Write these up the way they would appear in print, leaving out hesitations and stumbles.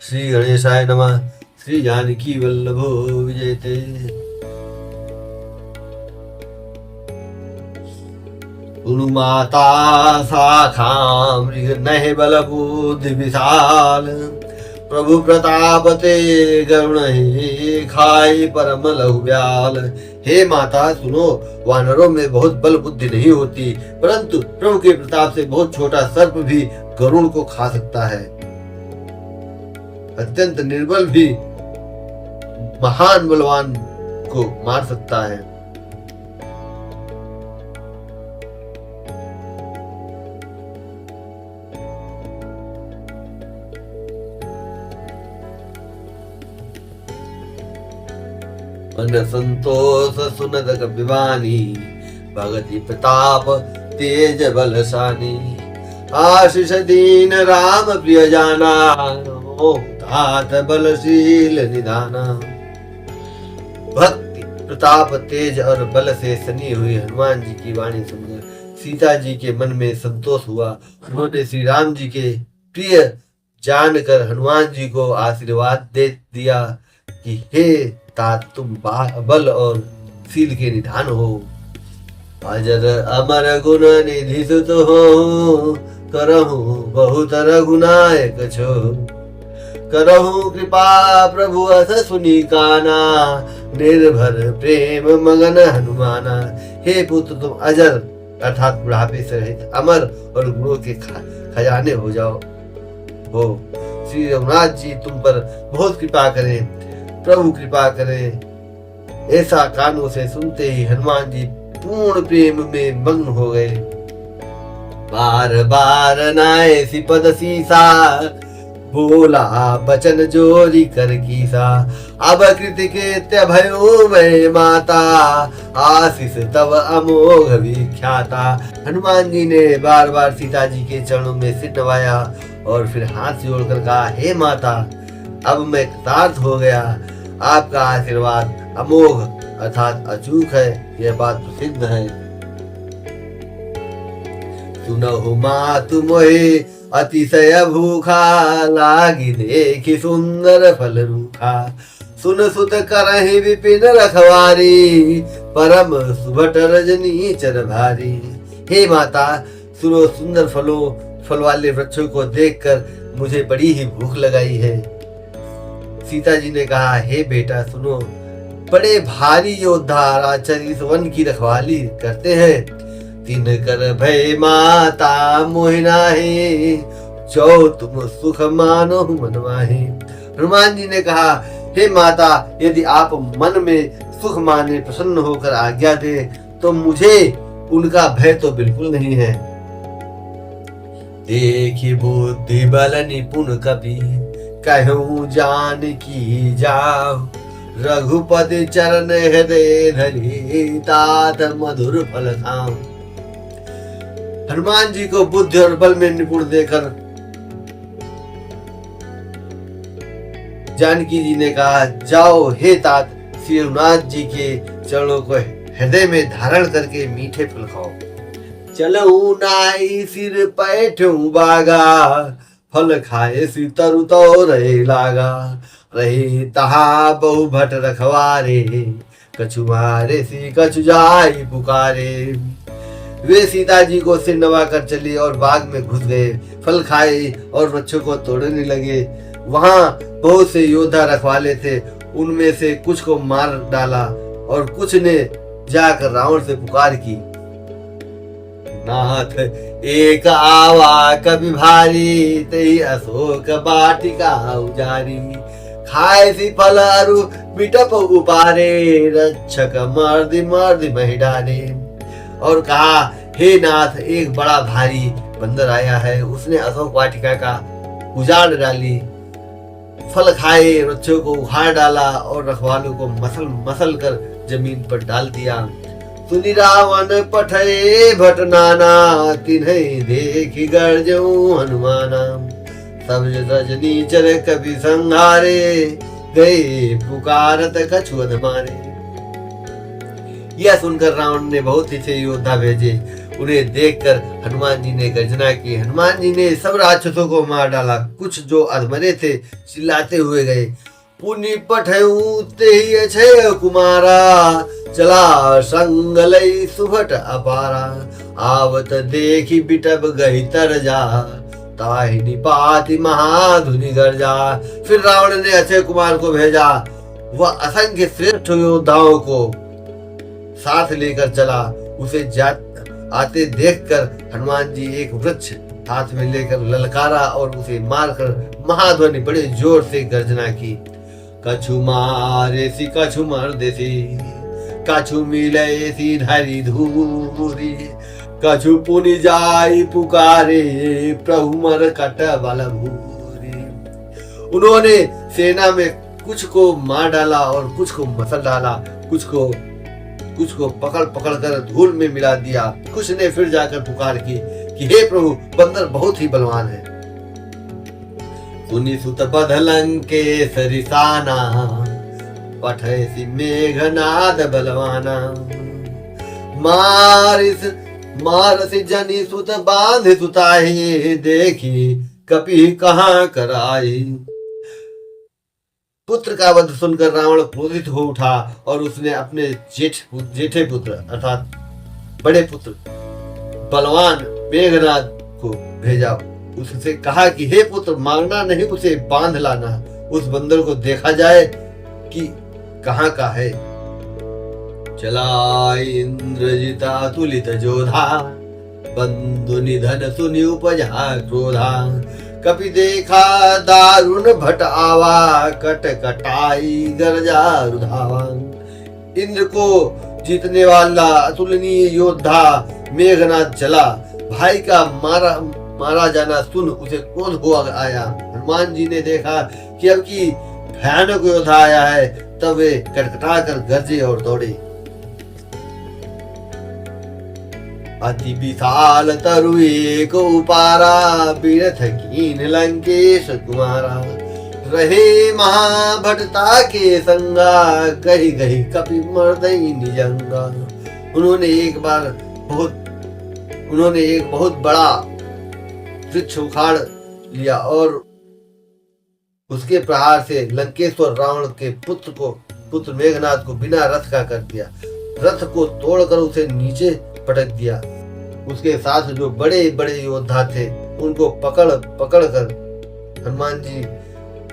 श्री गणेशाय नमः। श्री जानकी वल्लभो विजयते। माता शाखा मृग नह बल बुद्धि विशाल, प्रभु प्रताप ते गरुण हे खाई परम लहु ब्याल। हे माता सुनो, वानरों में बहुत बल बुद्धि नहीं होती, परंतु प्रभु के प्रताप से बहुत छोटा सर्प भी गरुण को खा सकता है। अत्यंत निर्बल भी महान बलवान को मार सकता है। मन संतोष सुनत कपिवानी, भगति प्रताप तेज बलशानी। आशीष दीन राम प्रिय जाना, तात बलशील निधाना। भक्ति प्रताप तेज और बल से सनी हुई हनुमान जी की वाणी सुनकर सीता जी के मन में संतोष हुआ। उन्होंने श्री राम जी के प्रिय जानकर हनुमान जी को आशीर्वाद दे दिया कि हे तात, तुम बल और शील के निधान हो। अजर अमर गुण निधि सुत हो, करहु बहुत रघुनायक छो। करहु कृपा प्रभु अस सुनी काना, निर्भर प्रेम मगन हनुमाना। हे पुत्र, तुम अजर अर्थात बुढ़ापे से रहित अमर और गुणों के खजाने हो जाओ हो। श्री रघुनाथ जी तुम पर बहुत कृपा करें, प्रभु कृपा करें। ऐसा कानों से सुनते ही हनुमान जी पूर्ण प्रेम में मग्न हो गए। बार बार नाय सिपद सीसा, बोला बचन जोरी कर कीसा। अब कृतिकृत्य भयो मैं माता, आशीष तब अमोघ विख्याता। हनुमान जी ने बार बार सीता जी के चरणों में सिर नवाया और फिर हाथ जोड़कर कहा, हे माता, अब मैं कृतार्थ हो गया। आपका आशीर्वाद अमोघ अर्थात अचूक है, यह बात प्रसिद्ध है। सुनहु मातु मोहि अतिशय भूखा, लागी देखि सुंदर फल रूखा। सुन सुत करहि विपिन रखवारी, परम सुभट रजनी चर भारी। हे माता सुनो, सुंदर फल वाले वृक्षों को देखकर मुझे बड़ी ही भूख लगाई है। सीता जी ने कहा, हे बेटा सुनो, बड़े भारी योद्धा राजचर इस वन की रखवाली करते हैं। तीन कर भय माता मोहि नाहि, जो तुम सुख मानो मन माहि। हनुमान जी ने कहा, हे माता, यदि आप मन में सुख माने प्रसन्न होकर आज्ञा दे तो मुझे उनका भय तो बिल्कुल नहीं है। देखी बुद्धि बल निपुण कपि, कहूँ जान की जाओ। रघुपति चरण हृदय धरी, तात मधुर फल खाओ। हनुमान जी को बुद्धि और बल में निपुण देकर जानकी जी ने कहा, जाओ हे तात, श्री रघुनाथ जी के चरणों को हृदय में धारण करके मीठे फल खाओ। चलऊ नाई सिर पैठऊ बागा, फल खाए सी तरु तो रहे लागा। रहे तहा बहु भट रखवारे, कछु मारे सी कछु जाई पुकारे। वे सीता जी को सिर नवा कर चले और बाग में घुस गए। फल खाए और वृक्षों को तोड़ने लगे। वहां बहुत से योद्धा रखवाले थे, उनमें से कुछ को मार डाला और कुछ ने जाकर रावण से पुकार की, नाथ एक आवा कभी भारी, तेई अशोक बाटिका उजारी। खाए सी फल अरु बिटप उपारे, रक्षक मर्दि मर्दि महिडारे। और कहा, हे नाथ, एक बड़ा भारी बंदर आया है, उसने अशोक वाटिका का उजाड़ डाली, फल खाए, वृक्षों को उखाड़ डाला और रखवालों को मसल मसल कर जमीन पर डाल दिया। सुनि रावण पठे भट नाना, तिन्हि देखि गर्जऊ हनुमाना। सब रजनी चर कवि संहारे, गए पुकारत कछुअन मारे। यह सुनकर रावण ने बहुत ही से योद्धा भेजे। उन्हें देखकर हनुमान जी ने गर्जना की। हनुमान जी ने सब राक्षसों को मार डाला। कुछ जो अधमरे थे चिल्लाते हुए गए, पुनि पठऊ तेहि अक्षय कुमारा, चला संग लई सुभट अपारा, आवत देखी बिटप गई तर जा, ताहि निपाति महाधुनि गर्जा। फिर रावण ने अक्षय कुमार को भेजा। वह असंख्य श्रेष्ठ योद्धाओं को साथ लेकर चला। उसे आते देखकर हनुमान जी एक वृक्ष हाथ में लेकर ललकारा और उसे मारकर महाध्वनि बड़े जोर से गर्जना की। कछु मारे सी कछु मर्देसी, कछु मिले सी धरी धूरी, कछु पुनि जाई पुकारे, प्रभु मर कट बल भूरी। उन्होंने सेना में कुछ को मार डाला और कुछ को मसल डाला, कुछ को पकड़ पकड़ कर धूल में मिला दिया। कुछ ने फिर जाकर पुकार की कि हे प्रभु, बंदर बहुत ही बलवान है। सुनि सुत बधलंके सरिसाना, पठैसी मेघनाद बलवाना, मारसी जनि सुत बांध सुताही, देखी कपि कहाँ कराई। पुत्र का वध सुनकर रावण क्रोधित हो उठा और उसने अपने जेठे पुत्र अर्थात बड़े पुत्र बलवान मेघनाद को भेजा। उससे कहा कि हे पुत्र, मारना नहीं, उसे बांध लाना। उस बंदर को देखा जाए कि कहाँ का है। चला इंद्रजिता तुलित जोधा, बंधु निधन सुनि उपजा क्रोधा, कपि देखा दारुण भट आवा, कट कटाई गरजा रुधावा। इंद्र को जीतने वाला अतुलनीय योद्धा मेघनाद चला। भाई का मारा जाना सुन उसे क्रोध हो आया। हनुमान जी ने देखा कि अब की भयानक योद्धा आया है, तब वे कटकटा कर गरजे और दौड़े। अति विशाल तरु एक उपारा, बीरथ कीन लंकेश कुमारा, रहे महाभटता के संगा, कही गही कपि मर्दई निजंगा। उन्होंने एक बहुत बड़ा वृक्ष उखाड़ लिया और उसके प्रहार से लंकेश्वर रावण के पुत्र मेघनाद को बिना रथ का कर दिया। रथ को तोड़कर उसे नीचे पटक दिया। उसके साथ जो बड़े बड़े योद्धा थे उनको पकड़ कर हनुमान जी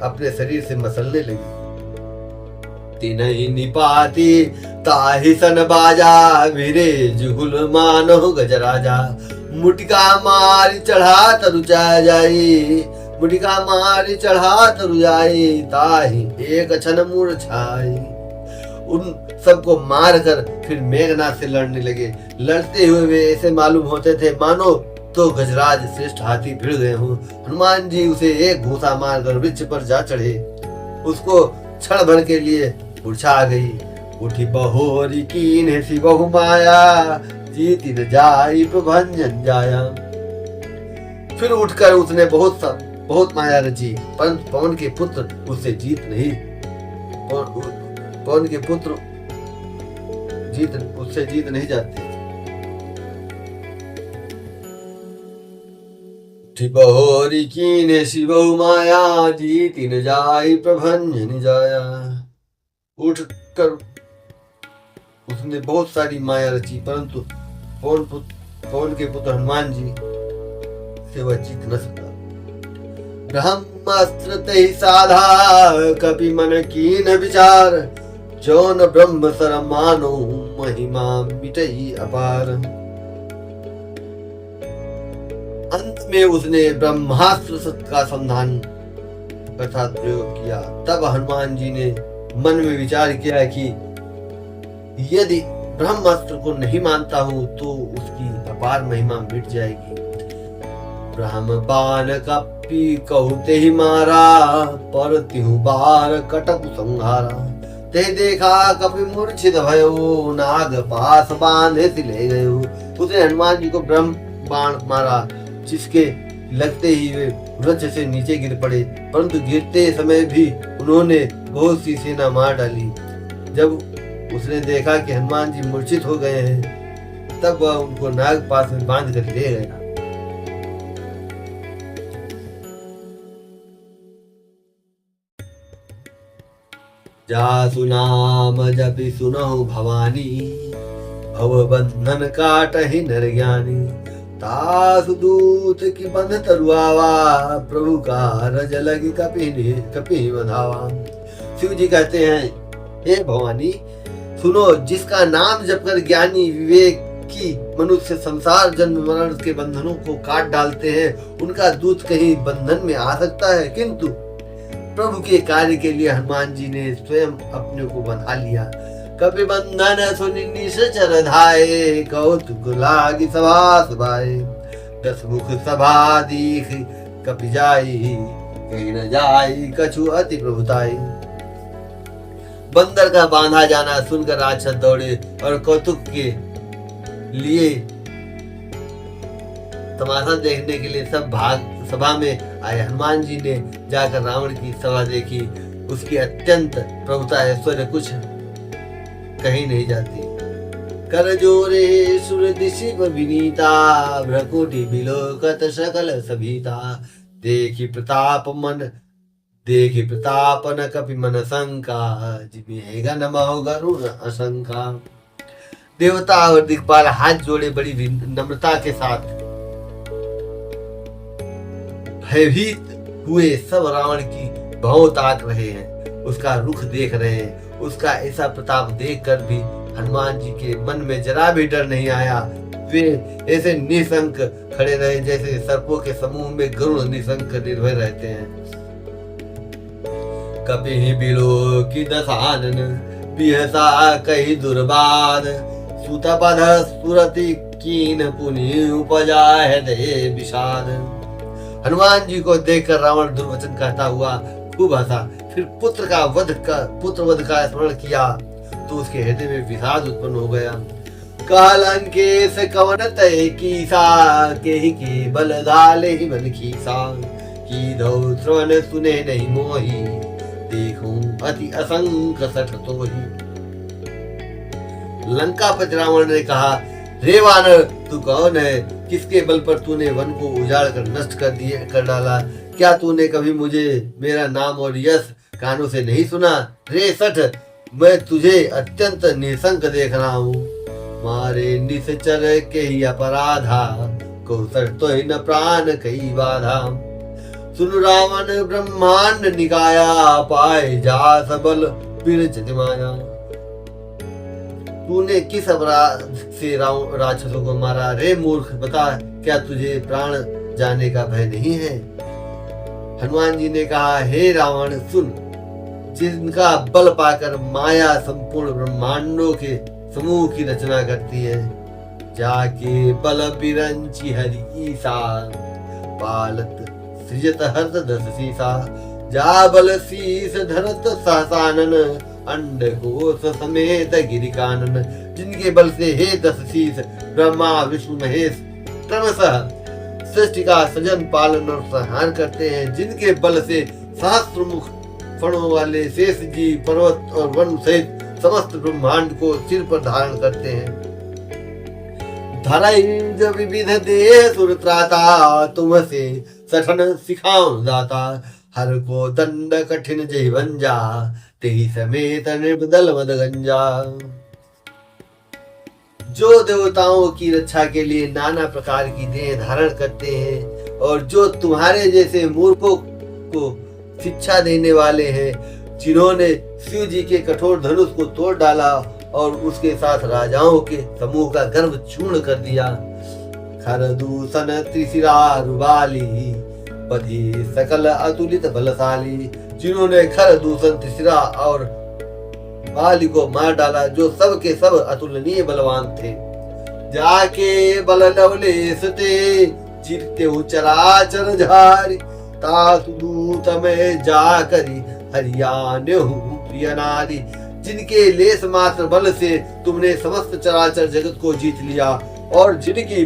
अपने शरीर से मसलने लगे। तिनहि निपाति ताहि सन बाजा, भिरे जुगुल मानो गजराजा, मुटिका मारी चढ़ा तरु जाई, मुटिका मारी चढ़ा तरु जाई, ताहि एक क्षण मूर्छाई। उन सबको मारकर फिर मेघनाद से लड़ने लगे। लड़ते हुए वे ऐसे मालूम होते थे मानो तो गजराज श्रेष्ठ हाथी भिड़ गए हों। हनुमान जी उसे एक घूसा मारकर वृक्ष पर जा चढ़े। उसको क्षण भर के लिए मूर्छा आ गई। उठी बहोरी कीन है बहु माया, जीति न जाई प्रभंजन जाया। फिर उठकर उसने बहुत माया रची, परंतु पवन के पुत्र उससे जीत नहीं जाते। बहोरी कीने शिवहु माया, जीति न जाई प्रभंजन जाया। उठकर उसने बहुत सारी माया रची, परंतु पवन के पुत्र हनुमान जी से वह जीत न सका। ब्रह्मास्त्र तहि साधा, कपि मन कीन विचार, जौन ब्रह्म सर मानो, महिमा मिटई अपार। अंत में उसने ब्रह्मास्त्र का संधान अर्थात प्रयोग किया। तब हनुमान जी ने मन में विचार किया कि यदि ब्रह्मास्त्र को नहीं मानता हूं तो उसकी अपार महिमा मिट जाएगी। ब्रह्म बाण कपि कहते ही मारा, पर तिहु बार कटक संहारा। ते देखा कपि मूर्छित भयो, नाग पास बांधे ले गयो। उसने हनुमान जी को ब्रह्म बाण मारा, जिसके लगते ही वे वृक्ष से नीचे गिर पड़े, परंतु गिरते समय भी उन्होंने बहुत सी सेना मार डाली। जब उसने देखा कि हनुमान जी मूर्छित हो गए हैं तब वह उनको नाग पास में बांध कर ले गया। जासु नाम जपि सुनहु भवानी, भव बंधन काटहि नर ज्ञानी। तासु दूत की बंध तरुआवा, प्रभु का रज लगी कपि बंधावा। शिव जी कहते हैं, हे भवानी सुनो, जिसका नाम जपकर ज्ञानी विवेक की मनुष्य संसार जन्म मरण के बंधनों को काट डालते हैं, उनका दूत कहीं बंधन में आ सकता है? किंतु प्रभु के कार्य के लिए हनुमान जी ने स्वयं अपने को बंधा लिया। कपि बंधन सुनि निश्चर धाये, कौतुक लागी सभा सभाए। 10 मुख सभा दीख कपि जाई, कहीं न जाई कछु अति प्रभुताई। बंदर का बांधा जाना सुनकर राक्षस दौड़े और कौतुक के लिए तमाशा देखने के लिए सब भाग सभा में आए। हनुमान जी ने जाकर रावण की सभा देखी, उसकी अत्यंत प्रभुता ऐश्वर्य कुछ कहीं नहीं जाती। कर जोरे सुर दिशि विनीता, भ्रकुटी बिलोकत सकल सभीता। देखी प्रताप न कपि मन शंका, जिमे गन महो गरुण आशंका। देवता और दिक्पाल हाथ जोड़े बड़ी नम्रता के साथ भयभीत हुए सब रावण की भौं ताक रहे हैं, उसका रुख देख रहे हैं। उसका ऐसा प्रताप देखकर भी हनुमान जी के मन में जरा भी डर नहीं आया। वे ऐसे निशंक खड़े रहे जैसे सर्पों के समूह में गरुड़ निशंक निर्भय रहते हैं। कपि बिलो की दशानन, बिहसा कही दुर्बाद। सुतपद सुरति कीन पुनि उपजा हृदय विषाद। हनुमान जी को देखकर रावण दुर्वचन कहता हुआ खूब हंसा। फिर पुत्र वध का स्मरण किया तो उसके हृदय में विषाद उत्पन्न हो गया। कालंकेश कवन तय कीसा, केहि के बल धाले ही मन खीसा। की दो श्रवण सुने नहीं मोही, देखूं अति असंक सठ तोही। लंकापति रावण ने कहा, रे वानर तू कौन है? किसके बल पर तूने वन को उजाड़ कर नष्ट कर डाला? क्या तूने कभी मुझे मेरा नाम और यश कानों से नहीं सुना? रे सठ, मैं तुझे अत्यंत निशंक देख रहा हूँ। मारे निश्चर के ही अपराधा, कौशल तो ही न प्राण कई बाधा। सुन रावण ब्रह्मांड निकाया, पाए जा सबल बिरच माया। तूने किस अपराध से राक्षसों को मारा? रे मूर्ख, बता, क्या तुझे प्राण जाने का भय नहीं है? हनुमान जी ने कहा, हे रावण सुन, जिनका बल पाकर माया संपूर्ण ब्रह्मांडों के समूह की रचना करती है, जाके बल बिरंची हरि ईसा। पालत सृजत हर्ष दस सीसा, जा बल शीस धरत सहसानन। अंडकोश समेत गिरिकानन। जिनके बल से हे 10 शीस ब्रह्मा विष्णु महेश क्रमशः सृष्टि का सृजन पालन और संहार करते हैं, जिनके बल से सहस्त्र मुख फणों वाले शेष जी पर्वत और वन सहित समस्त ब्रह्मांड को सिर पर धारण करते हैं। धराई जब विविध देह सुर त्राता, तुमसे सठन सिखाऊं दाता। हर को दंड कठिन जय बंजा, तेहि समेत निर्बदल मद गंजा। जो देवताओं की रक्षा के लिए नाना प्रकार की देह धारण करते हैं और जो तुम्हारे जैसे मूर्खों को शिक्षा देने वाले हैं, जिन्होंने शिव जी के कठोर धनुष को तोड़ डाला और उसके साथ राजाओं के समूह का गर्व चूर्ण कर दिया। खरदूषण त्रिशिरा रुबाली, बधी सकल अतुलित बलशाली। जिन्होंने खर दूषण त्रिशिरा और बाली को मार डाला, जो सब के सब अतुलनीय बलवान थे। जाके बल लवलेश ते, चिरते चराचर झारी। तासु दूत में जाकरी, हरियाण्य प्रिय नारी। जिनके लेस मात्र बल से तुमने समस्त चराचर जगत को जीत लिया और जिनकी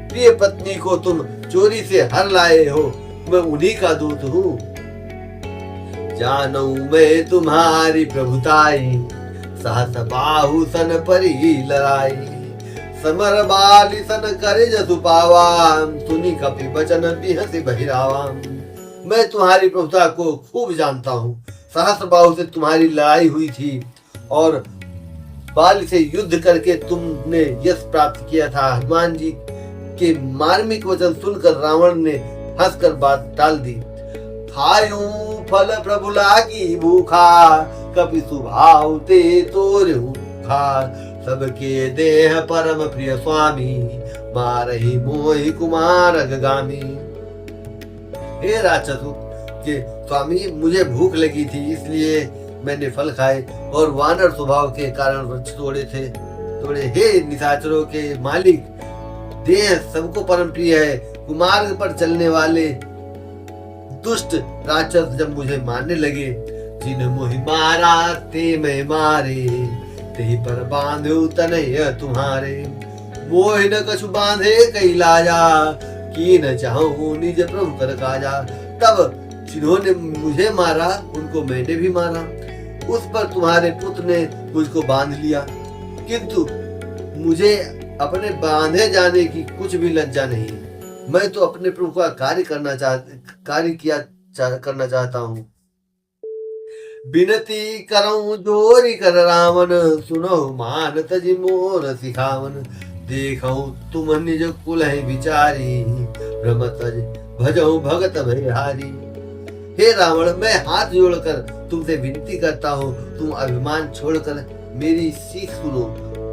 प्रिय पत्नी को तुम चोरी से हर लाए हो, मैं उन्हीं का दूत हूँ। जानू मैं तुम्हारी प्रभुताई, सहस बाहु सन परी लड़ाई। समर बाली सन करे जसु पावा, सुनी कपि बचन बिहसि बहिरावा। मैं तुम्हारी प्रभुता को खूब जानता हूँ। सहस्त्रबाहु से तुम्हारी लड़ाई हुई थी और बाल से युद्ध करके तुमने यश प्राप्त किया था। हनुमान जी के मार्मिक वचन सुनकर रावण ने हंसकर बात टाल दी। खायूं फल प्रभु लागी भूखा, कपि सुभाव ते तोरे भूखा। सबके देह परम प्रिय स्वामी, मारहि मोहि कुमार अगगामी। हे राक्षसों के स्वामी, मुझे भूख लगी थी इसलिए मैंने फल खाए और वानर स्वभाव के कारण वृक्ष तोड़े। हे निशाचरों के मालिक, देह सबको परम प्रिय है। कुमार्ग पर चलने वाले दुष्ट राक्षस जब मुझे मारने लगे, जिन मोहि मारा ते मैं मारे, तेहि पर बांधे तनय तुम्हारे। मोहि न कछु बांधे कई लाजा, की न चाहूं निज प्रभु कर काजा। तब जिन्होंने मुझे मारा उनको मैंने भी मारा। उस पर तुम्हारे पुत्र ने मुझको बांध लिया, किंतु मुझे अपने बांधे जाने की कुछ भी लज्जा नहीं है। मैं तो अपने प्रभु का कार्य करना चाहता हूँ। बिनती करऊं जोरी कर रावण, सुनो मान तजि मोर सिखावन। देखऊं तुम निज कुल है विचारी, भ्रम तज भजऊं भगत भयहारी। हे रावण, मैं हाथ जोड़कर तुमसे विनती करता हूँ, तुम अभिमान छोड़कर मेरी सीख सुनो।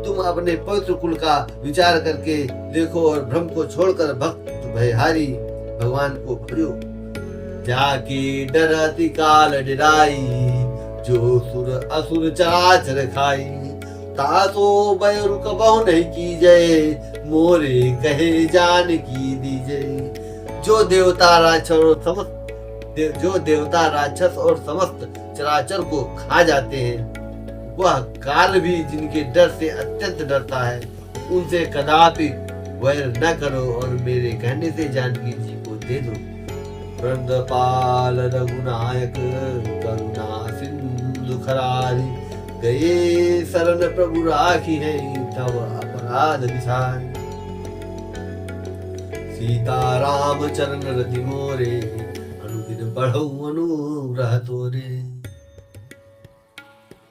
तुम अपने पवित्र कुल का विचार करके देखो और भ्रम को छोड़कर भक्त भयहारी भगवान को भजो। जाके डरति काल डराई, जो सुर असुर चराचर खाई। तासो भय रुक बहु नहीं कीजय, मोरे कहे जान की दीजय। जो देवता राक्षस और समस्त चराचर को खा जाते हैं, वह काल भी जिनके डर से अत्यंत डरता है, उनसे कदापि वैर न करो और मेरे कहने से जानकी जी को दे दो। वृंदपाल रघुनायक करुणा सिंधु खरारी, गए शरण प्रभु राखी है तब अपराध विसार। सीताराम चरण रति मोरे, अनुदिन बढ़ऊ अनुग्रह तोरे।